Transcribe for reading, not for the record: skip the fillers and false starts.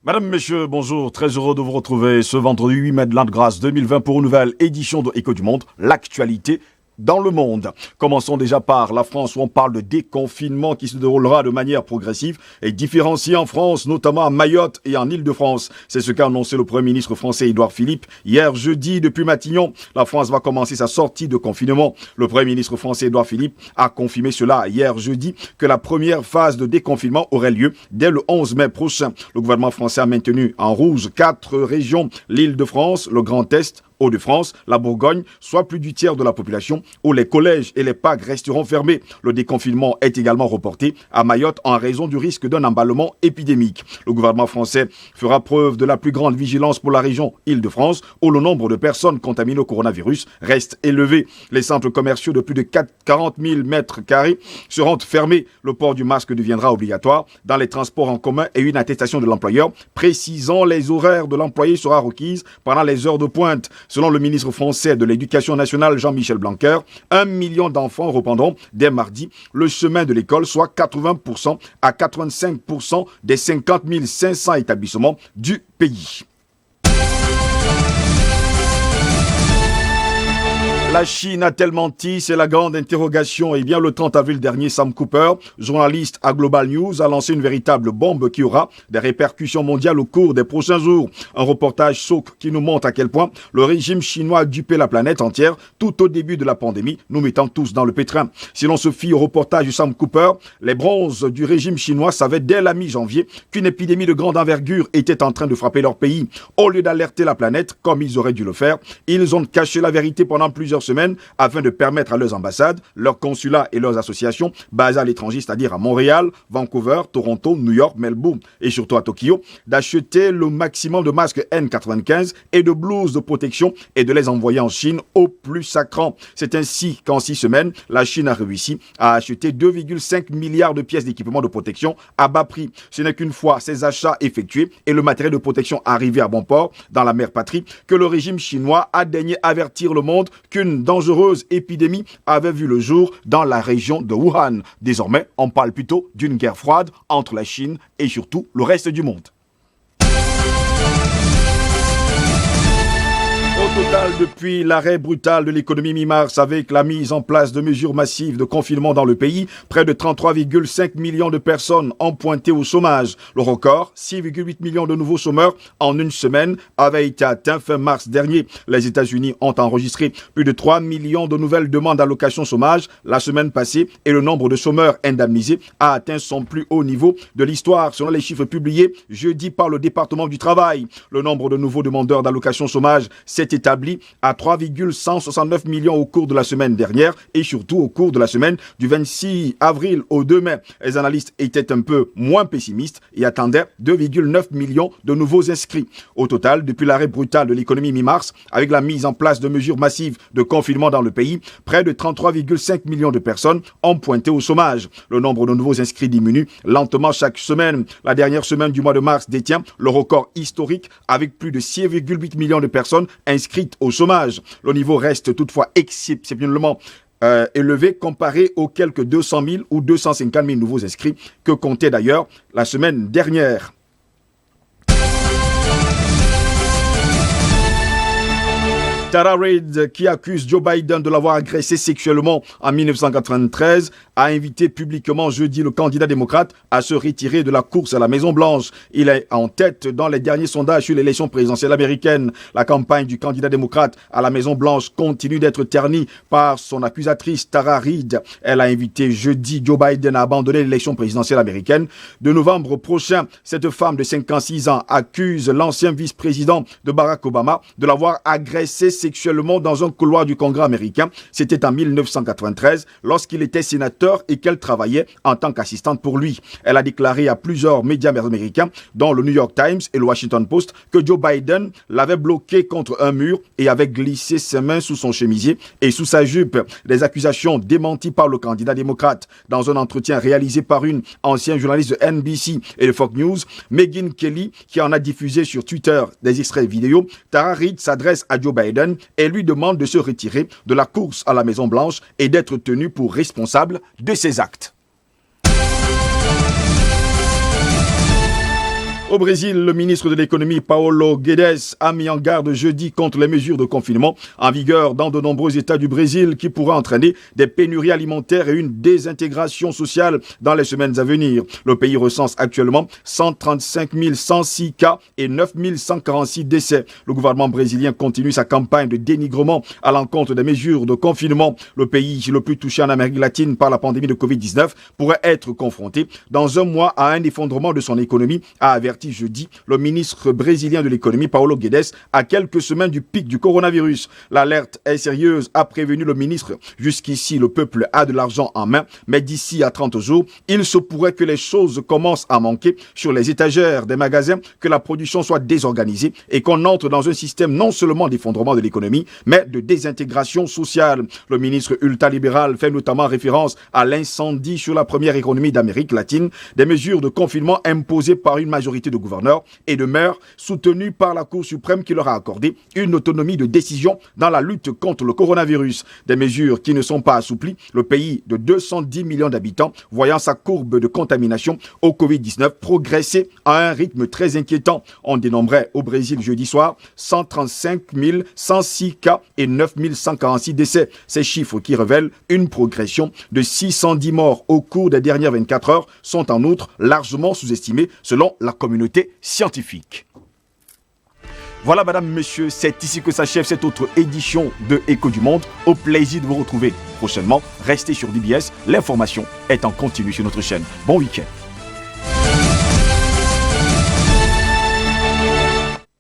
Madame, Messieurs, bonjour. Très heureux de vous retrouver ce vendredi 8 mai de l'an de grâce 2020 pour une nouvelle édition de Écho du Monde, l'actualité dans le monde. Commençons déjà par la France où on parle de déconfinement qui se déroulera de manière progressive et différenciée en France, notamment à Mayotte et en Île-de-France. C'est ce qu'a annoncé le Premier ministre français Édouard Philippe hier jeudi depuis Matignon. La France va commencer sa sortie de confinement. Le Premier ministre français Édouard Philippe a confirmé cela hier jeudi que la première phase de déconfinement aurait lieu dès le 11 mai prochain. Le gouvernement français a maintenu en rouge 4 régions, l'Île-de-France, le Grand Est, Hauts-de-France, la Bourgogne, soit plus du tiers de la population, où les collèges et les parcs resteront fermés. Le déconfinement est également reporté à Mayotte en raison du risque d'un emballement épidémique. Le gouvernement français fera preuve de la plus grande vigilance pour la région Île-de-France, où le nombre de personnes contaminées au coronavirus reste élevé. Les centres commerciaux de plus de 40 000 mètres carrés seront fermés. Le port du masque deviendra obligatoire dans les transports en commun et une attestation de l'employeur précisant les horaires de l'employé sera requise pendant les heures de pointe. Selon le ministre français de l'Éducation nationale Jean-Michel Blanquer, 1 million d'enfants reprendront dès mardi le chemin de l'école, soit 80% à 85% des 50 500 établissements du pays. La Chine a-t-elle menti? C'est la grande interrogation. Eh bien, le 30 avril dernier, Sam Cooper, journaliste à Global News, a lancé une véritable bombe qui aura des répercussions mondiales au cours des prochains jours. Un reportage choc qui nous montre à quel point le régime chinois a dupé la planète entière tout au début de la pandémie, nous mettant tous dans le pétrin. Si l'on se fie au reportage de Sam Cooper, les bronzes du régime chinois savaient dès la mi-janvier qu'une épidémie de grande envergure était en train de frapper leur pays. Au lieu d'alerter la planète, comme ils auraient dû le faire, ils ont caché la vérité pendant plusieurs semaines afin de permettre à leurs ambassades, leurs consulats et leurs associations basées à l'étranger, c'est-à-dire à Montréal, Vancouver, Toronto, New York, Melbourne et surtout à Tokyo, d'acheter le maximum de masques N95 et de blouses de protection et de les envoyer en Chine au plus sacrant. C'est ainsi qu'en 6 semaines, la Chine a réussi à acheter 2,5 milliards de pièces d'équipement de protection à bas prix. Ce n'est qu'une fois ces achats effectués et le matériel de protection arrivé à bon port dans la mère patrie que le régime chinois a daigné avertir le monde qu'une dangereuse épidémie avait vu le jour dans la région de Wuhan. Désormais, on parle plutôt d'une guerre froide entre la Chine et surtout le reste du monde. Au total, depuis l'arrêt brutal de l'économie mi-mars avec la mise en place de mesures massives de confinement dans le pays, près de 33,5 millions de personnes ont pointé au chômage. Le record, 6,8 millions de nouveaux chômeurs en une semaine, avait été atteint fin mars dernier. Les États-Unis ont enregistré plus de 3 millions de nouvelles demandes d'allocation chômage la semaine passée et le nombre de chômeurs indemnisés a atteint son plus haut niveau de l'histoire selon les chiffres publiés jeudi par le département du travail. Le nombre de nouveaux demandeurs d'allocation chômage s'est établi à 3,169 millions au cours de la semaine dernière et surtout au cours de la semaine du 26 avril au 2 mai. Les analystes étaient un peu moins pessimistes et attendaient 2,9 millions de nouveaux inscrits. Au total, depuis l'arrêt brutal de l'économie mi-mars, avec la mise en place de mesures massives de confinement dans le pays, près de 33,5 millions de personnes ont pointé au chômage. Le nombre de nouveaux inscrits diminue lentement chaque semaine. La dernière semaine du mois de mars détient le record historique avec plus de 6,8 millions de personnes inscrites au chômage. Le niveau reste toutefois exceptionnellement élevé comparé aux quelques 200 000 ou 250 000 nouveaux inscrits que comptait d'ailleurs la semaine dernière. Tara Reid, qui accuse Joe Biden de l'avoir agressé sexuellement en 1993, a invité publiquement jeudi le candidat démocrate à se retirer de la course à la Maison-Blanche. Il est en tête dans les derniers sondages sur l'élection présidentielle américaine. La campagne du candidat démocrate à la Maison-Blanche continue d'être ternie par son accusatrice Tara Reid. Elle a invité jeudi Joe Biden à abandonner l'élection présidentielle américaine de novembre prochain. Cette femme de 56 ans accuse l'ancien vice-président de Barack Obama de l'avoir agressé sexuellement dans un couloir du Congrès américain. C'était en 1993 lorsqu'il était sénateur et qu'elle travaillait en tant qu'assistante pour lui. Elle a déclaré à plusieurs médias américains, dont le New York Times et le Washington Post, que Joe Biden l'avait bloqué contre un mur et avait glissé ses mains sous son chemisier et sous sa jupe. Des accusations démenties par le candidat démocrate. Dans un entretien réalisé par une ancienne journaliste de NBC et de Fox News, Megyn Kelly, qui en a diffusé sur Twitter des extraits vidéo, Tara Reid s'adresse à Joe Biden et lui demande de se retirer de la course à la Maison-Blanche et d'être tenu pour responsable de ses actes. Au Brésil, le ministre de l'économie Paulo Guedes a mis en garde jeudi contre les mesures de confinement en vigueur dans de nombreux États du Brésil qui pourraient entraîner des pénuries alimentaires et une désintégration sociale dans les semaines à venir. Le pays recense actuellement 135 106 cas et 9 146 décès. Le gouvernement brésilien continue sa campagne de dénigrement à l'encontre des mesures de confinement. Le pays le plus touché en Amérique latine par la pandémie de Covid-19 pourrait être confronté dans un mois à un effondrement de son économie, a averti jeudi le ministre brésilien de l'économie Paulo Guedes à quelques semaines du pic du coronavirus. L'alerte est sérieuse, a prévenu le ministre. Jusqu'ici, le peuple a de l'argent en main, mais d'ici à 30 jours, il se pourrait que les choses commencent à manquer sur les étagères des magasins, que la production soit désorganisée et qu'on entre dans un système non seulement d'effondrement de l'économie, mais de désintégration sociale. Le ministre ultralibéral fait notamment référence à l'incendie sur la première économie d'Amérique latine, des mesures de confinement imposées par une majorité de gouverneurs et de maires soutenus par la Cour suprême qui leur a accordé une autonomie de décision dans la lutte contre le coronavirus. Des mesures qui ne sont pas assouplies, le pays de 210 millions d'habitants voyant sa courbe de contamination au Covid-19 progresser à un rythme très inquiétant. On dénombrait au Brésil jeudi soir 135 106 cas et 9 146 décès. Ces chiffres qui révèlent une progression de 610 morts au cours des dernières 24 heures sont en outre largement sous-estimés selon la communauté scientifique. Voilà, madame, monsieur, c'est ici que s'achève cette autre édition de Écho du Monde. Au plaisir de vous retrouver prochainement. Restez sur DBS, l'information est en continu sur notre chaîne. Bon week-end.